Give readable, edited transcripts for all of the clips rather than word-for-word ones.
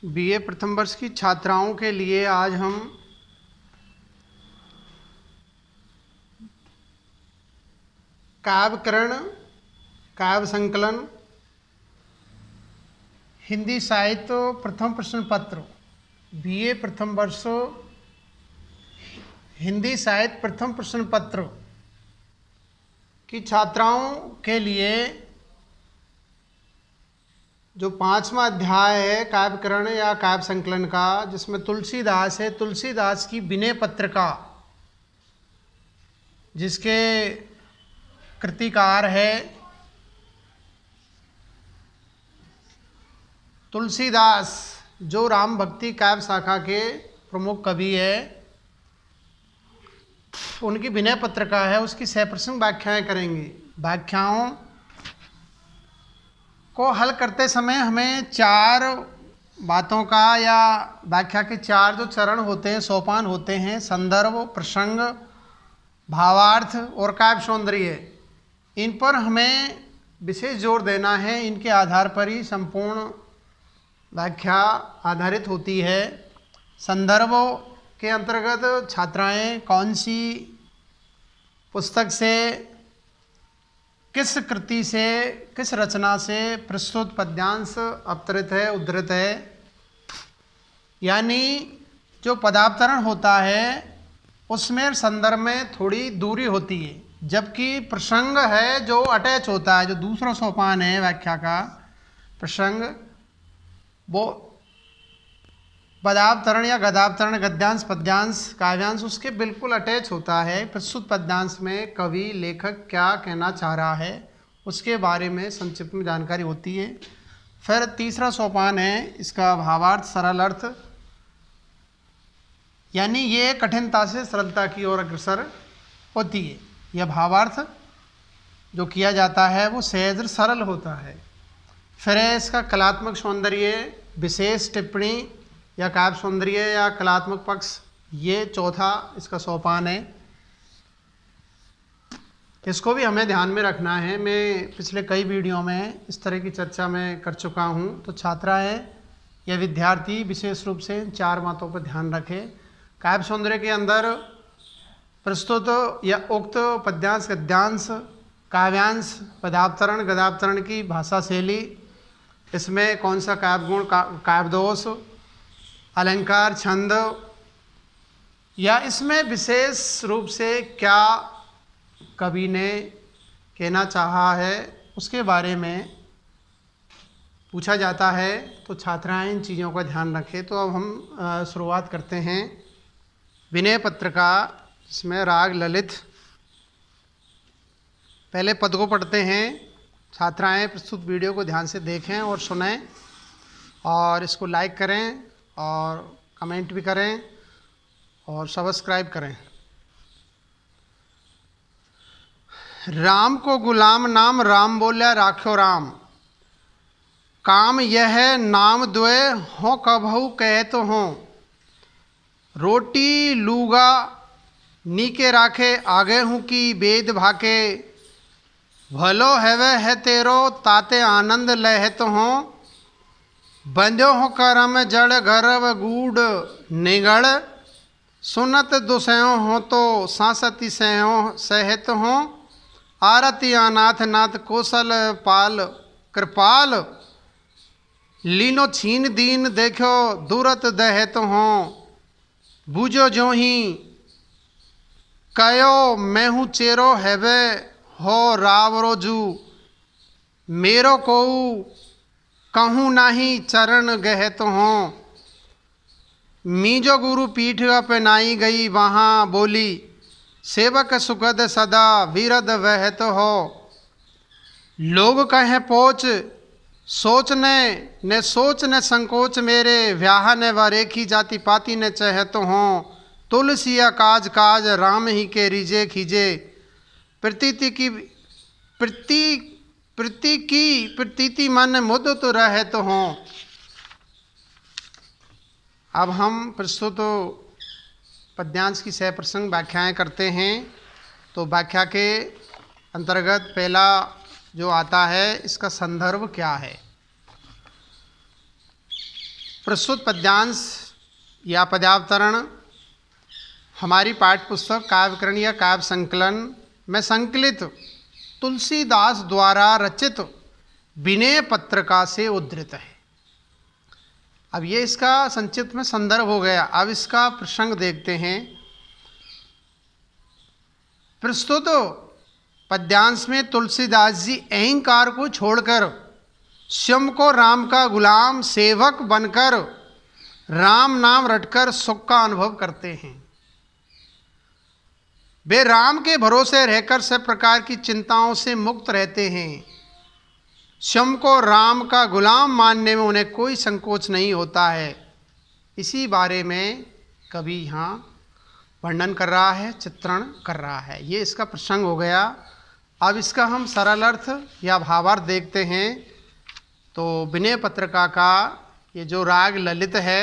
BA प्रथम वर्ष की छात्राओं के लिए आज हम काव्यकरण, काव्य संकलन, हिंदी साहित्य प्रथम प्रश्न पत्र, बीए प्रथम वर्ष हिंदी साहित्य प्रथम प्रश्न पत्र की छात्राओं के लिए जो 5वां अध्याय है काव्यकरण या काव्य संकलन का, जिसमें तुलसीदास है, तुलसीदास की विनय पत्रिका, जिसके कृतिकार है तुलसीदास, जो राम भक्ति काव्य शाखा के प्रमुख कवि है, उनकी विनय पत्रिका है, उसकी सप्रसंग व्याख्याएं करेंगे। व्याख्याओं को हल करते समय हमें 4 बातों का या व्याख्या के 4 जो चरण होते हैं, सोपान होते हैं, संदर्भ, प्रसंग, भावार्थ और काव्य सौंदर्य, इन पर हमें विशेष जोर देना है। इनके आधार पर ही संपूर्ण व्याख्या आधारित होती है। संदर्भ के अंतर्गत छात्राएं कौन सी पुस्तक से, किस कृति से, किस रचना से प्रस्तुत पद्यांश अवतरित है, उद्धृत है, यानी जो पदावतरण होता है उसमें संदर्भ में थोड़ी दूरी होती है, जबकि प्रसंग है जो अटैच होता है, जो दूसरा सोपान है व्याख्या का प्रसंग, वो पदावतरण या गदावतरण, गद्यांश, पद्यांश, काव्यांश उसके बिल्कुल अटैच होता है। प्रस्तुत पद्यांश में कवि, लेखक क्या कहना चाह रहा है उसके बारे में संक्षिप्त में जानकारी होती है। फिर तीसरा सोपान है इसका भावार्थ, सरल अर्थ, यानी ये कठिनता से सरलता की ओर अग्रसर होती है। यह भावार्थ जो किया जाता है वो सहज सरल होता है। फिर है इसका कलात्मक सौंदर्य, विशेष टिप्पणी या काव्य सौंदर्य या कलात्मक पक्ष, ये चौथा इसका सोपान है। इसको भी हमें ध्यान में रखना है। मैं पिछले कई वीडियो में इस तरह की चर्चा में कर चुका हूँ, तो छात्राएं या विद्यार्थी विशेष रूप से इन 4 बातों पर ध्यान रखें। काव्य सौंदर्य के अंदर प्रस्तुत या उक्त पद्यांश, गद्यांश, काव्यांश, पदावतरण, गदावतरण की भाषा शैली, इसमें कौन सा काव्य गुण, काव्य दोष, अलंकार, छंद, या इसमें विशेष रूप से क्या कवि ने कहना चाहा है उसके बारे में पूछा जाता है, तो छात्राएं इन चीज़ों का ध्यान रखें। तो अब हम शुरुआत करते हैं विनय पत्रिका, जिसमें राग ललित। पहले पद को पढ़ते हैं। छात्राएं प्रस्तुत वीडियो को ध्यान से देखें और सुनें, और इसको लाइक करें और कमेंट भी करें और सब्सक्राइब करें। राम को गुलाम नाम, राम बोल्या राख्यो राम, काम यह नाम द्वय हो कबहु कहत हो, रोटी लूगा नीके राखे आगे हूँ की वेद भाके, भलो हैवे है तेरो ताते आनंद लहत हो, बंजो हो करम जड़ गर्भ गूढ़ निगड़, सुनत दुसयो हो तो सांसति सहो सहत हो, आरती अनाथ नाथ कौशल पाल कृपाल, लीनो छीन दीन देखो दूरत दहत हो, बूझो जो ही कयो मैं हूँ चेरो हैवे हो रावरोजू, मेरो को कहूँ नाही चरण गहत हो, मीजो गुरु पीठ अपनाई गई वहाँ बोली, सेवक सुखद सदा विरद वहत हो, लोग कहें पोच सोचने न सोच न संकोच, मेरे व्याह ने व रेखी जाति पाति न चहत हो, तुलसिया काज काज राम ही के रिजे खीजे, प्रतीति मन मुदत रहत हो। अब हम प्रस्तुत पद्यांश की सप्रसंग व्याख्याएं करते हैं। तो व्याख्या के अंतर्गत पहला जो आता है, इसका संदर्भ क्या है। प्रस्तुत पद्यांश या पद्यावतरण हमारी पाठ्य पुस्तक काव्यकरण या काव्य संकलन में संकलित तुलसीदास द्वारा रचित विनय पत्रिका से उद्धृत है। अब ये इसका संक्षिप्त में संदर्भ हो गया। अब इसका प्रसंग देखते हैं। प्रस्तुत पद्यांश में तुलसीदास जी अहंकार को छोड़कर स्वयं को राम का गुलाम सेवक बनकर राम नाम रटकर सुख का अनुभव करते हैं। वे राम के भरोसे रहकर सब प्रकार की चिंताओं से मुक्त रहते हैं। स्वयं को राम का गुलाम मानने में उन्हें कोई संकोच नहीं होता है। इसी बारे में कवि यहाँ वर्णन कर रहा है, चित्रण कर रहा है। ये इसका प्रसंग हो गया। अब इसका हम सरल अर्थ या भावार्थ देखते हैं। तो विनय पत्रिका का ये जो राग ललित है,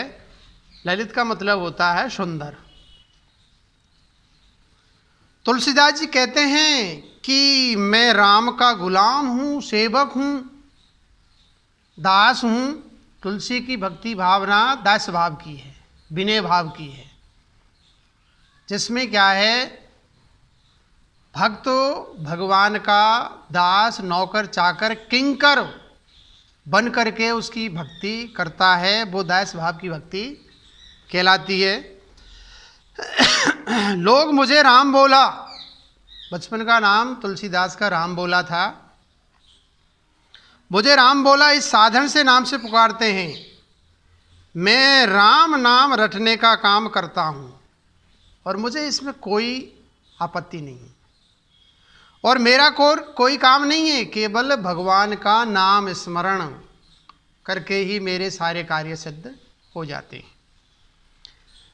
ललित का मतलब होता है सुंदर। तुलसीदास जी कहते हैं कि मैं राम का गुलाम हूँ, सेवक हूँ, दास हूँ। तुलसी की भक्ति भावना दास भाव की है, विनय भाव की है, जिसमें क्या है, भक्त भगवान का दास, नौकर, चाकर, किंकर बन करके उसकी भक्ति करता है। वो दास भाव की भक्ति कहलाती है। लोग मुझे राम बोला, बचपन का नाम तुलसीदास का राम बोला था। मुझे राम बोला इस साधन से नाम से पुकारते हैं। मैं राम नाम रटने का काम करता हूँ और मुझे इसमें कोई आपत्ति नहीं है और मेरा कोई काम नहीं है। केवल भगवान का नाम स्मरण करके ही मेरे सारे कार्य सिद्ध हो जाते हैं।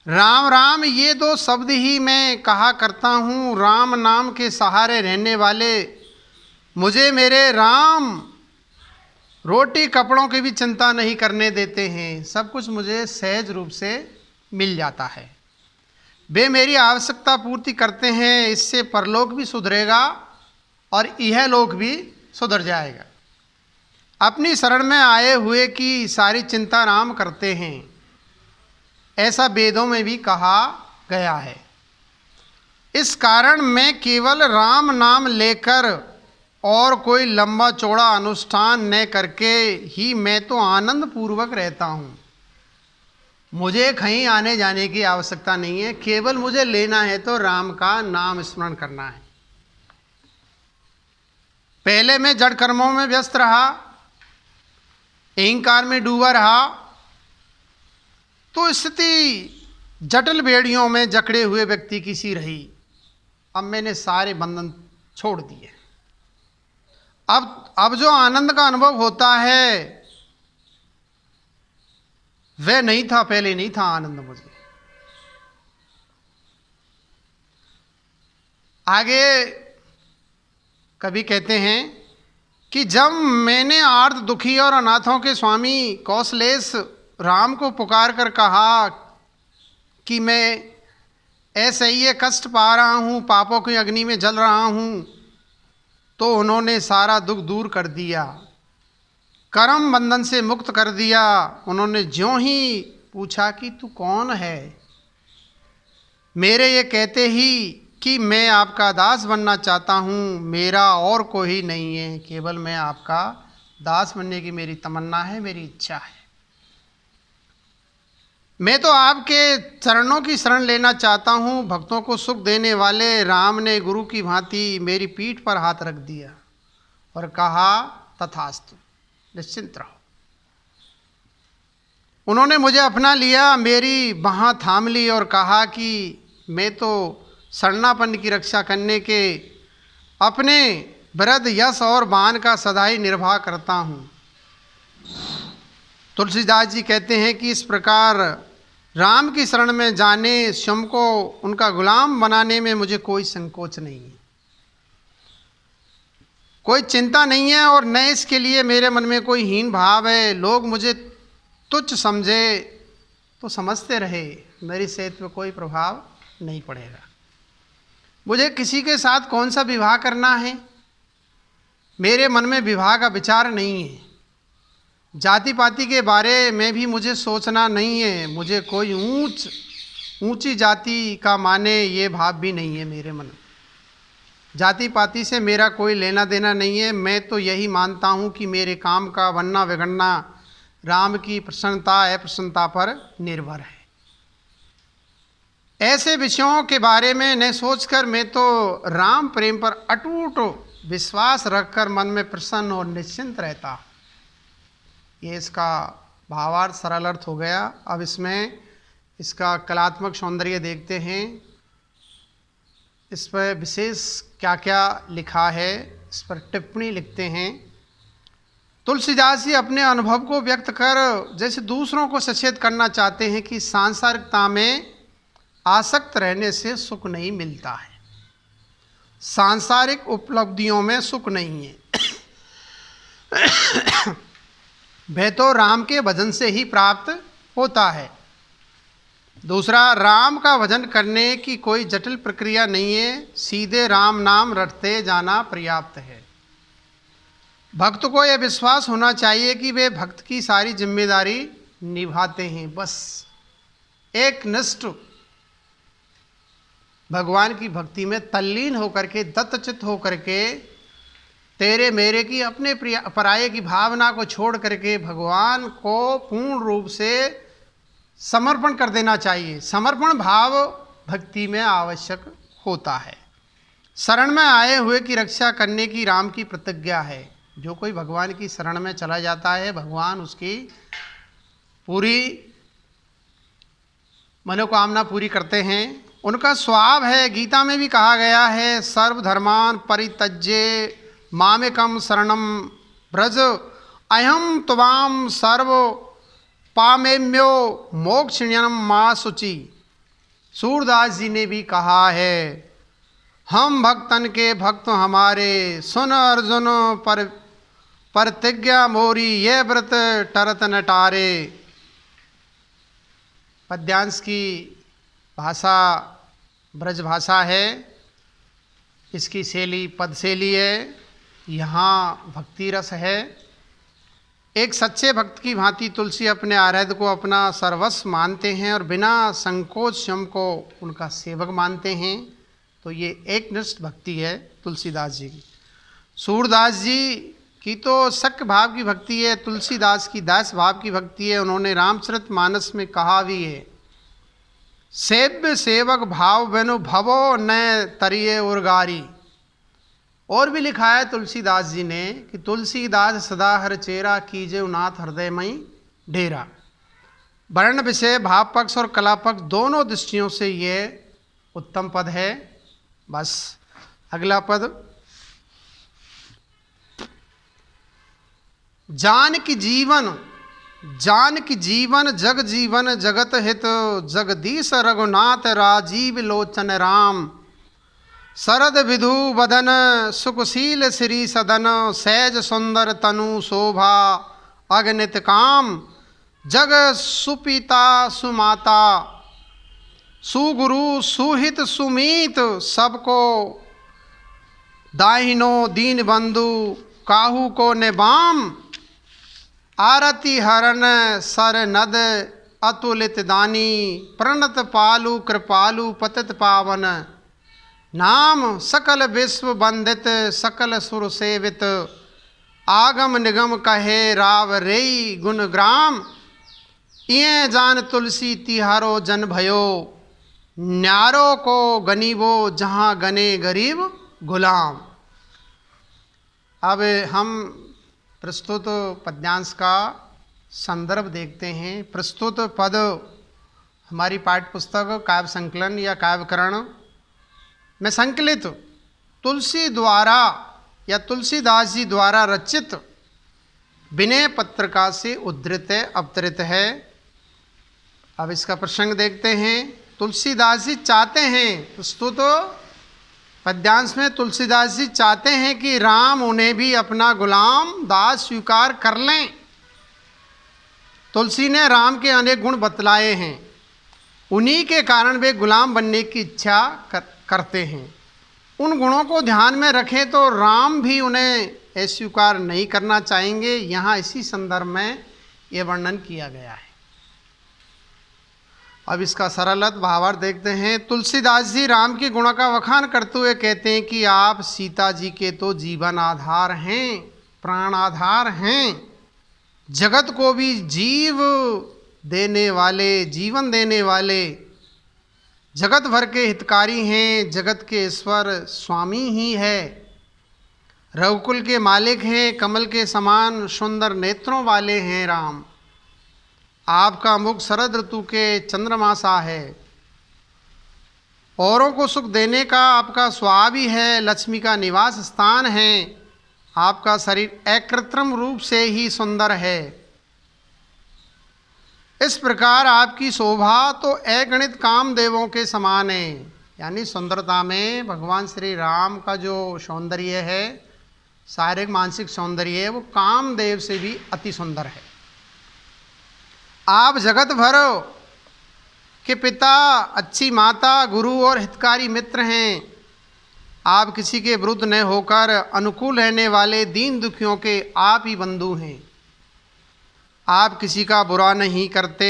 राम राम ये दो शब्द ही मैं कहा करता हूँ। राम नाम के सहारे रहने वाले मुझे मेरे राम रोटी कपड़ों की भी चिंता नहीं करने देते हैं। सब कुछ मुझे सहज रूप से मिल जाता है। वे मेरी आवश्यकता पूर्ति करते हैं। इससे परलोक भी सुधरेगा और यह लोक भी सुधर जाएगा। अपनी शरण में आए हुए की सारी चिंता राम करते हैं, ऐसा वेदों में भी कहा गया है। इस कारण मैं केवल राम नाम लेकर और कोई लंबा चौड़ा अनुष्ठान न करके ही मैं तो आनंद पूर्वक रहता हूँ। मुझे कहीं आने जाने की आवश्यकता नहीं है। केवल मुझे लेना है तो राम का नाम स्मरण करना है। पहले मैं जड़ कर्मों में व्यस्त रहा, अहंकार में डूबा रहा, तो स्थिति जटिल बेड़ियों में जकड़े हुए व्यक्ति की सी रही। अब मैंने सारे बंधन छोड़ दिए। अब जो आनंद का अनुभव होता है वह नहीं था, पहले नहीं था आनंद मुझे। आगे कवि कहते हैं कि जब मैंने आर्त दुखी और अनाथों के स्वामी कौशलेश राम को पुकार कर कहा कि मैं ऐसे ही ये कष्ट पा रहा हूँ, पापों की अग्नि में जल रहा हूँ, तो उन्होंने सारा दुख दूर कर दिया, कर्म बंधन से मुक्त कर दिया। उन्होंने ज्यों ही पूछा कि तू कौन है, मेरे ये कहते ही कि मैं आपका दास बनना चाहता हूँ, मेरा और कोई नहीं है, केवल मैं आपका दास बनने की मेरी तमन्ना है, मेरी इच्छा है। मैं तो आपके चरणों की शरण लेना चाहता हूँ। भक्तों को सुख देने वाले राम ने गुरु की भांति मेरी पीठ पर हाथ रख दिया और कहा तथास्तु, निश्चिंत रहो। उन्होंने मुझे अपना लिया, मेरी बाँह थाम ली और कहा कि मैं तो शरणापन्न की रक्षा करने के अपने वृद्ध यश और बाण का सदा ही निर्वाह करता हूँ। तुलसीदास जी कहते हैं कि इस प्रकार राम की शरण में जाने, स्वयं को उनका गुलाम बनाने में मुझे कोई संकोच नहीं है, कोई चिंता नहीं है और न इसके लिए मेरे मन में कोई हीन भाव है। लोग मुझे तुच्छ समझे तो समझते रहे, मेरी सेहत पर कोई प्रभाव नहीं पड़ेगा। मुझे किसी के साथ कौन सा विवाह करना है, मेरे मन में विवाह का विचार नहीं है। जाति पाति के बारे में भी मुझे सोचना नहीं है। मुझे कोई ऊंची जाति का माने ये भाव भी नहीं है मेरे मन में। जाति पाति से मेरा कोई लेना देना नहीं है। मैं तो यही मानता हूँ कि मेरे काम का बनना बिगड़ना राम की प्रसन्नता अप्रसन्नता पर निर्भर है। ऐसे विषयों के बारे में न सोचकर मैं तो राम प्रेम पर अटूट विश्वास रखकर मन में प्रसन्न और निश्चिंत रहता। ये इसका भावार्थ सरल अर्थ हो गया। अब इसमें इसका कलात्मक सौंदर्य देखते हैं। इस पर विशेष क्या क्या लिखा है, इस पर टिप्पणी लिखते हैं। तुलसीदास जी अपने अनुभव को व्यक्त कर जैसे दूसरों को सचेत करना चाहते हैं कि सांसारिकता में आसक्त रहने से सुख नहीं मिलता है, सांसारिक उपलब्धियों में सुख नहीं है। वह तो राम के भजन से ही प्राप्त होता है। दूसरा, राम का भजन करने की कोई जटिल प्रक्रिया नहीं है, सीधे राम नाम रटते जाना पर्याप्त है। भक्त को यह विश्वास होना चाहिए कि वे भक्त की सारी जिम्मेदारी निभाते हैं। बस एक निष्ठ भगवान की भक्ति में तल्लीन होकर के, दत्तचित्त होकर के, तेरे मेरे की अपने पराये की भावना को छोड़ करके भगवान को पूर्ण रूप से समर्पण कर देना चाहिए। समर्पण भाव भक्ति में आवश्यक होता है। शरण में आए हुए की रक्षा करने की राम की प्रतिज्ञा है। जो कोई भगवान की शरण में चला जाता है, भगवान उसकी पूरी मनोकामना पूरी करते हैं। उनका स्वभाव है। गीता में भी कहा गया है, सर्वधर्मान परित्यज्य मामेकम शरणम ब्रज अहम त्वाम सर्व पामेम्यो मोक्षण्यम मां शुचि। सूरदास जी ने भी कहा है, हम भक्तन के भक्त हमारे, सुन अर्जुन पर प्रतिज्ञा मोरी, ये व्रत टरत न टारे। पद्यांश की भाषा ब्रज भाषा है, इसकी शैली पद शैली है, यहाँ भक्ति रस है। एक सच्चे भक्त की भांति तुलसी अपने आराध्य को अपना सर्वस्व मानते हैं और बिना संकोच स्वयं को उनका सेवक मानते हैं। तो ये एकनिष्ठ भक्ति है तुलसीदास जी की। सूरदास जी की तो शक्य भाव की भक्ति है, तुलसीदास की दास भाव की भक्ति है। उन्होंने रामचरितमानस में कहा भी है, सेव्य सेवक भाव बेनु भवो न तरिये उर्गारी। और भी लिखा है तुलसीदास जी ने कि तुलसीदास सदा हर चेरा, कीजे नाथ हृदयमयी डेरा। वर्ण विषय भाव पक्ष और कला पक्ष दोनों दृष्टियों से ये उत्तम पद है। बस अगला पद, जानकी जीवन जग जीवन जगत हित, जगदीश रघुनाथ राजीव लोचन राम। शरद विधु बदन सुखशील श्री सदन, सहज सुंदर तनु शोभा अगणित काम। जग सुपिता सुमाता सुगुरु सुहित सुमीत, सबको दाहिनो दीन बंधु काहू को निबाम। आरती हरण सर नद अतुलित दानी, प्रणत पालु कृपालु पतित पावन। नाम सकल विश्व वंदित सकल सुर सेवित, आगम निगम कहे राव रेई गुण ग्राम। इं जान तुलसी तिहारो जन भयो, न्यारो को गनीबो जहाँ गने गरीब गुलाम। अब हम प्रस्तुत पद्यांश का संदर्भ देखते हैं। प्रस्तुत पद हमारी पाठ्य पुस्तक काव्य संकलन या काव्यकरण में संकलित तुलसी द्वारा या तुलसीदास जी द्वारा रचित विनय पत्रिका से उद्धृत अवतरित है। अब इसका प्रसंग देखते हैं। तुलसीदास जी चाहते हैं, प्रस्तुत पद्यांश में तुलसीदास जी चाहते हैं कि राम उन्हें भी अपना गुलाम दास स्वीकार कर लें। तुलसी ने राम के अनेक गुण बतलाए हैं, उन्हीं के कारण वे गुलाम बनने की इच्छा करते हैं। उन गुणों को ध्यान में रखें तो राम भी उन्हें अस्वीकार नहीं करना चाहेंगे। यहाँ इसी संदर्भ में ये वर्णन किया गया है। अब इसका सरल अर्थ भावार्थ देखते हैं। तुलसीदास जी राम के गुण का वखान करते हुए कहते हैं कि आप सीता जी के तो जीवन आधार हैं, प्राण आधार हैं, जगत को भी जीव देने वाले, जीवन देने वाले, जगत भर के हितकारी हैं, जगत के ईश्वर स्वामी ही है, रघुकुल के मालिक हैं, कमल के समान सुंदर नेत्रों वाले हैं राम। आपका मुख शरद ऋतु के चंद्रमा सा है, औरों को सुख देने का आपका स्वभाव ही है, लक्ष्मी का निवास स्थान है, आपका शरीर अकृत्रिम रूप से ही सुंदर है। इस प्रकार आपकी शोभा तो अगणित कामदेवों के समान है। यानी सुंदरता में भगवान श्री राम का जो सौंदर्य है, शारीरिक मानसिक सौंदर्य है, वो कामदेव से भी अति सुंदर है। आप जगत भर के पिता, अच्छी माता, गुरु और हितकारी मित्र हैं। आप किसी के विरुद्ध न होकर अनुकूल रहने वाले दीन दुखियों के आप ही बंधु हैं। आप किसी का बुरा नहीं करते,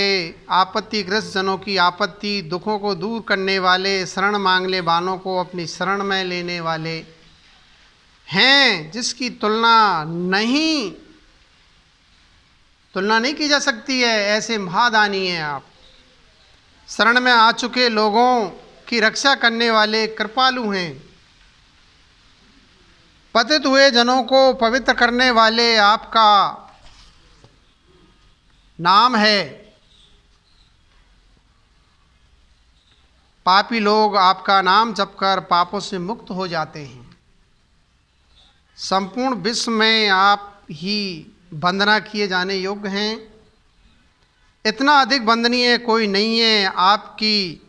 आपत्तिग्रस्त जनों की आपत्ति दुखों को दूर करने वाले, शरण मांगने वालों को अपनी शरण में लेने वाले हैं, जिसकी तुलना नहीं की जा सकती है। ऐसे महादानी हैं आप। शरण में आ चुके लोगों की रक्षा करने वाले कृपालु हैं। पतित हुए जनों को पवित्र करने वाले आपका नाम है। पापी लोग आपका नाम जपकर पापों से मुक्त हो जाते हैं। संपूर्ण विश्व में आप ही वंदना किए जाने योग्य हैं। इतना अधिक वंदनीय कोई नहीं है। आपकी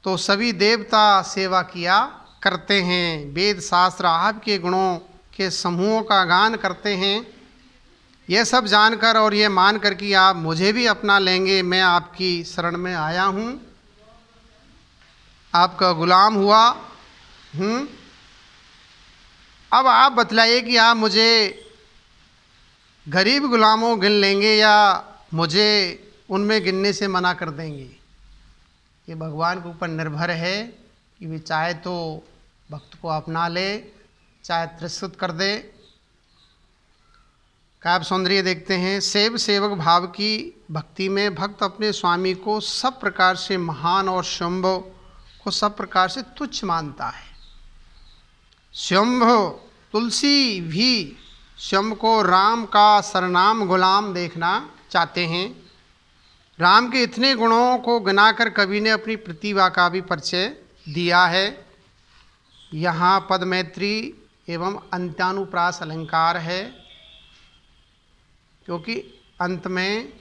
तो सभी देवता सेवा किया करते हैं। वेद शास्त्र आपके गुणों के समूहों का गान करते हैं। यह सब जानकर और ये मानकर कि आप मुझे भी अपना लेंगे, मैं आपकी शरण में आया हूँ, आपका गुलाम हुआ हूँ। अब आप बतलाइए कि आप मुझे गरीब गुलामों गिन लेंगे या मुझे उनमें गिनने से मना कर देंगे। ये भगवान के ऊपर निर्भर है कि वे चाहे तो भक्त को अपना ले, चाहे तिरस्कृत कर दे। काव्य सौंदर्य देखते हैं। सेवक भाव की भक्ति में भक्त अपने स्वामी को सब प्रकार से महान और शंभ को सब प्रकार से तुच्छ मानता है। शंभ तुलसी भी शंभ को राम का सरनाम गुलाम देखना चाहते हैं। राम के इतने गुणों को गिनाकर कवि ने अपनी प्रतिभा का भी परिचय दिया है। यहाँ पद मैत्री एवं अंत्यानुप्रास अलंकार है, क्योंकि अंत में,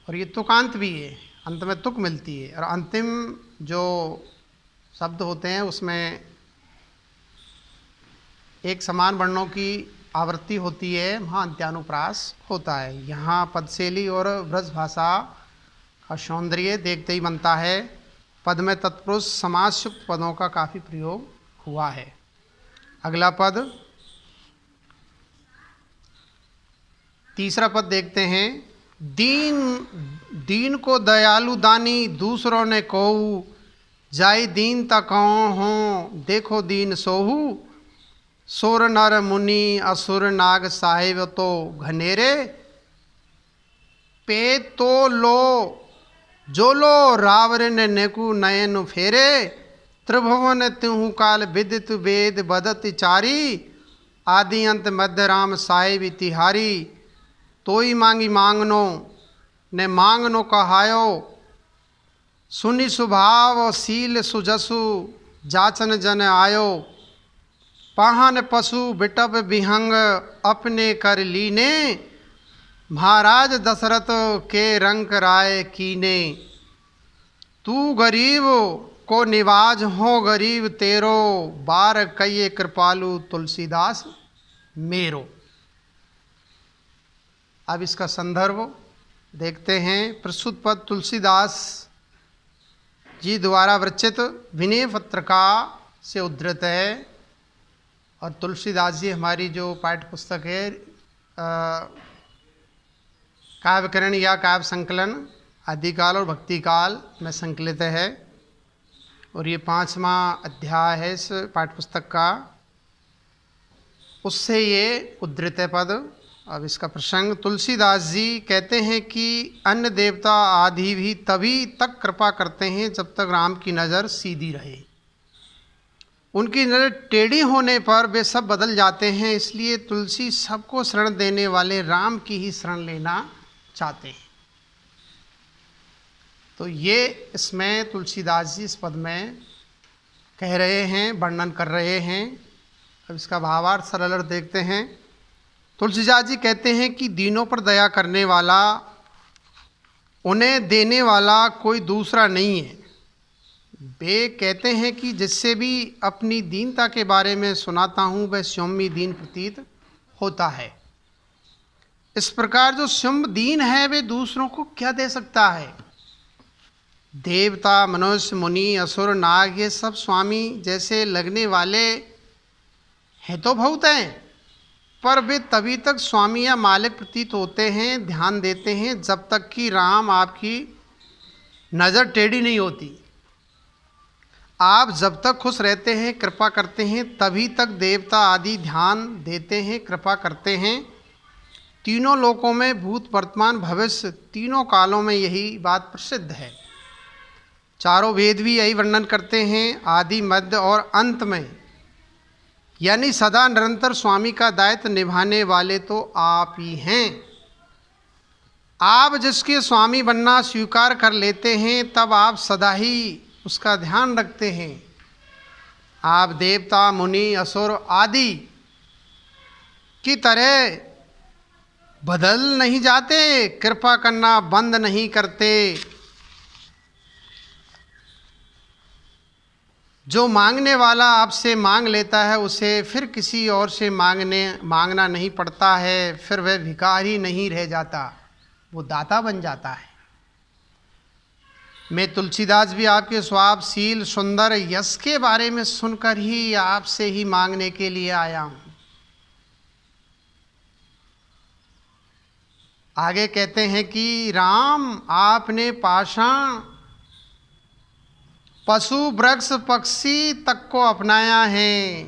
और ये तुकांत भी है, अंत में तुक मिलती है, और अंतिम जो शब्द होते हैं उसमें एक समान वर्णों की आवृत्ति होती है, वहाँ अंत्यानुप्रास होता है। यहाँ पदशैली और ब्रज भाषा का सौंदर्य देखते ही बनता है। पद में तत्पुरुष समासयुक्त पदों का काफ़ी प्रयोग हुआ है। अगला पद, तीसरा पद देखते हैं। दीन को दयालु दानी दूसरों ने कहू, जाई दीन तकौ हों देखो दीन सोहू। सुर नर मुनि असुर नाग साहिब तो घनेरे, पे तो लो जो लो रावण नेकु नयन फेरे। त्रिभुवन तिहु काल विदित वेद बदत चारी, आदि अंत मध्य राम साहिब तिहारी। तोई मांगी मांगनो ने मांगनो कहायो, सुनि सुभाव शील सुजसु जाचन जन आयो। पाहन पशु बिटप विहंग अपने कर लीने, महाराज दशरथ के रंक राय कीने। तू गरीब को निवाज हो गरीब तेरो, बार कये कृपालु तुलसीदास मेरो। अब इसका संदर्भ देखते हैं। प्रस्तुत पद तुलसीदास जी द्वारा विरचित विनय पत्रिका से उद्धृत है। और तुलसीदास जी हमारी जो पाठ्य पुस्तक है काव्यकरण या काव्य संकलन आदिकाल और भक्तिकाल में संकलित है, और ये 5वां अध्याय है इस पाठ्य पुस्तक का। उससे ये उद्धृत है पद। अब इसका प्रसंग, तुलसीदास जी कहते हैं कि अन्य देवता आदि भी तभी तक कृपा करते हैं जब तक राम की नज़र सीधी रहे। उनकी नज़र टेढ़ी होने पर वे सब बदल जाते हैं, इसलिए तुलसी सबको शरण देने वाले राम की ही शरण लेना चाहते हैं। तो ये इसमें तुलसीदास जी इस पद में कह रहे हैं, वर्णन कर रहे हैं। अब इसका भावार्थ सरल अर्थ देखते हैं। तुलसीदास जी कहते हैं कि दीनों पर दया करने वाला, उन्हें देने वाला कोई दूसरा नहीं है। वे कहते हैं कि जिससे भी अपनी दीनता के बारे में सुनाता हूँ वह स्वयं ही दीन प्रतीत होता है। इस प्रकार जो स्वयं दीन है वे दूसरों को क्या दे सकता है। देवता, मनुष्य, मुनि, असुर, नाग, ये सब स्वामी जैसे लगने वाले हैं तो बहुत हैं, पर वे तभी तक स्वामी या मालिक प्रतीत होते हैं, ध्यान देते हैं, जब तक कि राम आपकी नज़र टेढ़ी नहीं होती। आप जब तक खुश रहते हैं, कृपा करते हैं, तभी तक देवता आदि ध्यान देते हैं, कृपा करते हैं। तीनों लोकों में, भूत, वर्तमान, भविष्य, तीनों कालों में यही बात प्रसिद्ध है। चारों वेद भी यही वर्णन करते हैं। आदि, मध्य और अंत में, यानी सदा निरंतर स्वामी का दायित्व निभाने वाले तो आप ही हैं। आप जिसके स्वामी बनना स्वीकार कर लेते हैं, तब आप सदा ही उसका ध्यान रखते हैं। आप देवता, मुनि, असुर आदि की तरह बदल नहीं जाते, कृपा करना बंद नहीं करते। जो मांगने वाला आपसे मांग लेता है उसे फिर किसी और से मांगना नहीं पड़ता है, फिर वह भिखारी नहीं रह जाता, वो दाता बन जाता है। मैं तुलसीदास भी आपके स्वभाव, शील, सुंदर यश के बारे में सुनकर ही आपसे ही मांगने के लिए आया हूँ। आगे कहते हैं कि राम आपने पाषाण, पशु, वृक्ष, पक्षी तक को अपनाया है।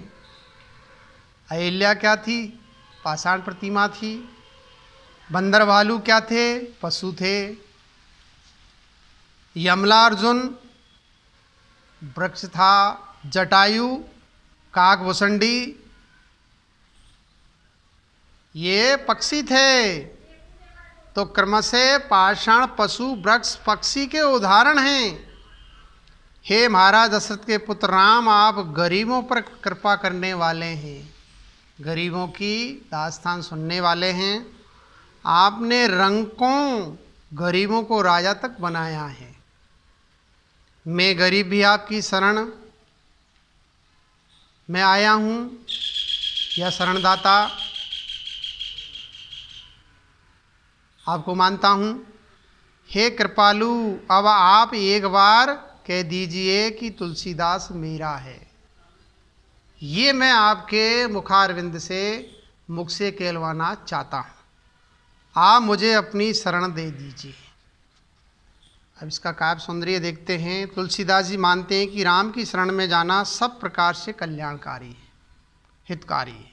अहिल्या क्या थी? पाषाण प्रतिमा थी। बंदर भालू क्या थे? पशु थे। यमलार्जुन वृक्ष था। जटायु, काकभुसंडी ये पक्षी थे। तो क्रमशः पाषाण, पशु, वृक्ष, पक्षी के उदाहरण हैं। हे महाराज दशरथ के पुत्र राम, आप गरीबों पर कृपा करने वाले हैं, गरीबों की दास्तान सुनने वाले हैं। आपने रंकों गरीबों को राजा तक बनाया है। मैं गरीब भी आपकी शरण में आया हूँ, यह शरणदाता आपको मानता हूँ। हे कृपालु, अब आप एक बार कह दीजिए कि तुलसीदास मेरा है। ये मैं आपके मुखारविंद से, मुख से कहलवाना चाहता हूँ। आप मुझे अपनी शरण दे दीजिए। अब इसका काव्य सौंदर्य देखते हैं। तुलसीदास जी मानते हैं कि राम की शरण में जाना सब प्रकार से कल्याणकारी है, हितकारी है।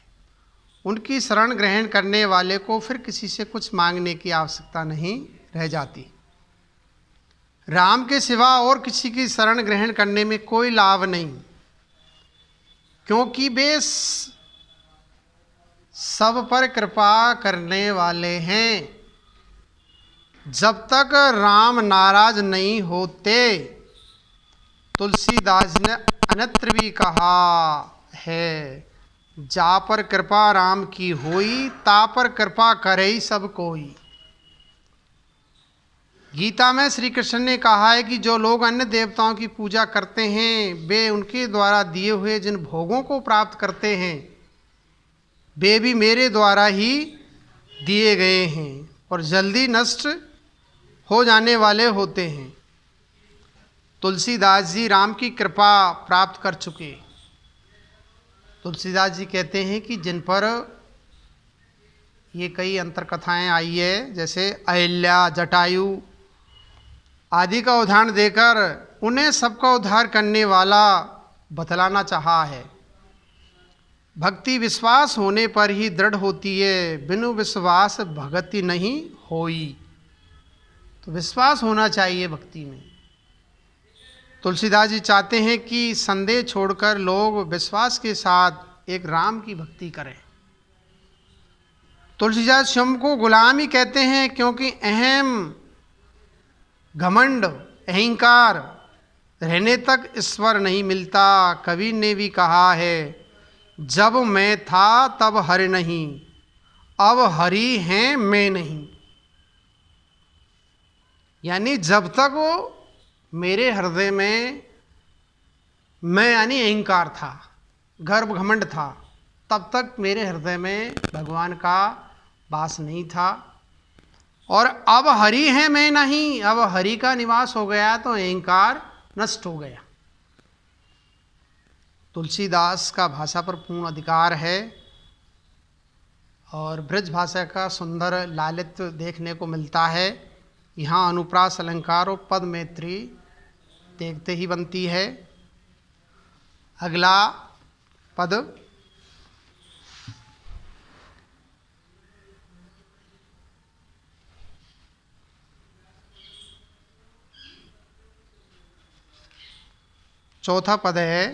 उनकी शरण ग्रहण करने वाले को फिर किसी से कुछ मांगने की आवश्यकता नहीं रह जाती। राम के सिवा और किसी की शरण ग्रहण करने में कोई लाभ नहीं, क्योंकि वे सब पर कृपा करने वाले हैं। जब तक राम नाराज नहीं होते, तुलसीदास ने अन्यत्र भी कहा है, जा पर कृपा राम की होई, ता पर कृपा करे सब कोई। गीता में श्री कृष्ण ने कहा है कि जो लोग अन्य देवताओं की पूजा करते हैं, वे उनके द्वारा दिए हुए जिन भोगों को प्राप्त करते हैं, वे भी मेरे द्वारा ही दिए गए हैं और जल्दी नष्ट हो जाने वाले होते हैं। तुलसीदास जी राम की कृपा प्राप्त कर चुके, तुलसीदास जी कहते हैं कि जिन पर ये कई अंतर कथाएं आई है, जैसे अहिल्या, जटायु आदि का उदाहरण देकर उन्हें सबका उद्धार करने वाला बतलाना चाहा है। भक्ति विश्वास होने पर ही दृढ़ होती है, बिनु विश्वास भगति नहीं होई। तो विश्वास होना चाहिए भक्ति में। तुलसीदास जी चाहते हैं कि संदेह छोड़कर लोग विश्वास के साथ एक राम की भक्ति करें। तुलसीदास स्वयं को गुलाम ही कहते हैं, क्योंकि अहम, घमंड, अहंकार रहने तक ईश्वर नहीं मिलता। कवि ने भी कहा है, जब मैं था तब हरि नहीं, अब हरि हैं मैं नहीं। यानी जब तक वो मेरे हृदय में मैं यानी अहंकार था, गर्व घमंड था, तब तक मेरे हृदय में भगवान का वास नहीं था। और अब हरि है मैं नहीं, अब हरि का निवास हो गया तो अहंकार नष्ट हो गया। तुलसीदास का भाषा पर पूर्ण अधिकार है और ब्रज भाषा का सुंदर लालित्य देखने को मिलता है। यहाँ अनुप्रास, अलंकार और पद मैत्री देखते ही बनती है। अगला पद, चौथा पद है,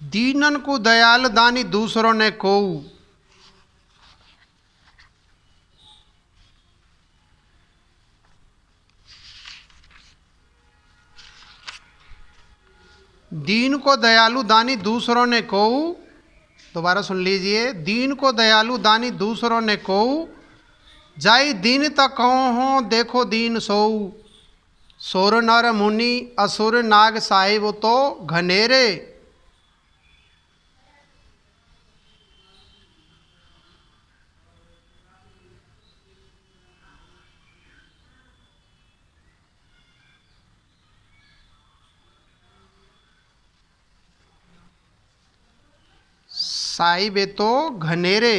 दीनन को दयाल दानी दूसरों ने कोऊ। दीन को दयालु दानी दूसरों ने कोऊ। दोबारा सुन लीजिए, दीन को दयालु दानी दूसरों ने कोऊ, जाई दीन तक हो देखो दीन सोऊ। सोर नर मुनि असुर नाग साहिब तो घनेरे। साहिब तो घनेरे।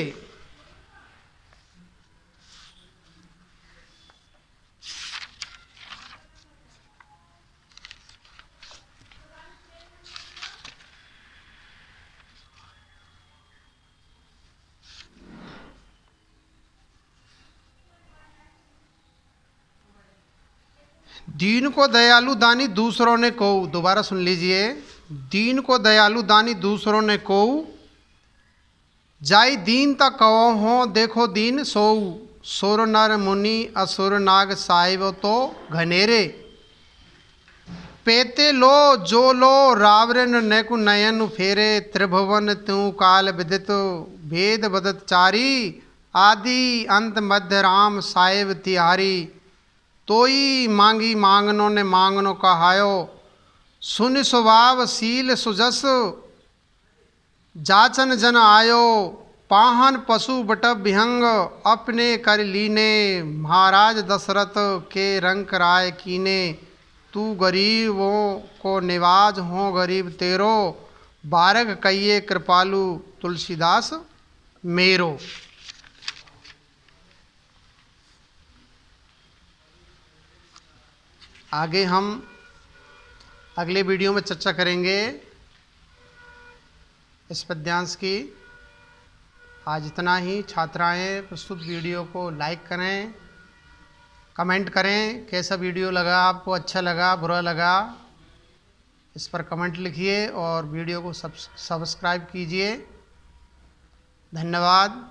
दीन को दयालु दानी दूसरों ने कोऊ। दोबारा सुन लीजिए, दीन को दयालु दानी दूसरों ने कोऊ, जाई दीन तक कहो हो देखो दीन सोऊ। सुर नर मुनि असुर नाग साहिब तो घनेरे। पेते लो जो लो रावरन नेकु नयन फेरे। त्रिभुवन त्यों काल विदित भेद बदत चारी। आदि अंत मध्य राम साहिब तिहारी। तोई मांगी मांगनों ने मांगनो कहायो। सुन स्वभाव शील सुजस जाचन जन आयो। पाहन पशु बटब विहंग अपने कर लीने। महाराज दशरथ के रंक राय कीने। तू गरीबों को निवाज हो गरीब तेरो। बारग कहिए कृपालु तुलसीदास मेरो। आगे हम अगले वीडियो में चर्चा करेंगे इस पद्यांश की। आज इतना ही। छात्राएं प्रस्तुत वीडियो को लाइक करें, कमेंट करें कैसा वीडियो लगा आपको, अच्छा लगा बुरा लगा, इस पर कमेंट लिखिए और वीडियो को सब्सक्राइब कीजिए। धन्यवाद।